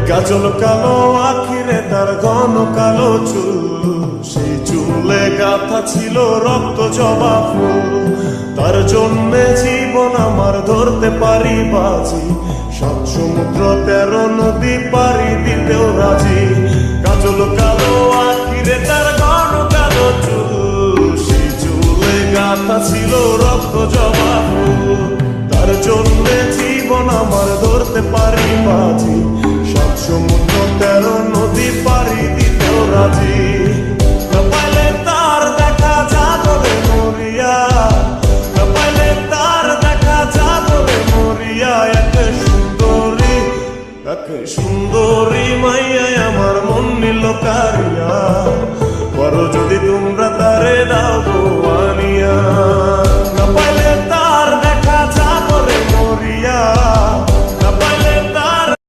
কাজল কালো আখিরে তার ঘন কালো চুল, সেই চুলে গাথা ছিল রক্ত জবা ফুল। তার জন্যে জীবন আমার ধরতে পারি বাজি, 7 সমুদ্র 13 নদী পারি দিতেও রাজি। কাজল কালো আখিরে তার ঘন কালো চুল, সেই চুলে গাথা ছিল রক্ত জবা ফুল। তার জন্যে জীবন আমার ধরতে পারি বাজি, 7 সমুদ্র 13 নদী পারি দিতেও রাজি। না পাইলে তার দেখা যাবলে মরিয়া, না পাইলে তার দেখা যাবলে মরিয়া। এক সুন্দরী মাইয়াই আমার মন নিল কারিয়া, বড় যদি তোমরা তারে দাও গো আনিয়া।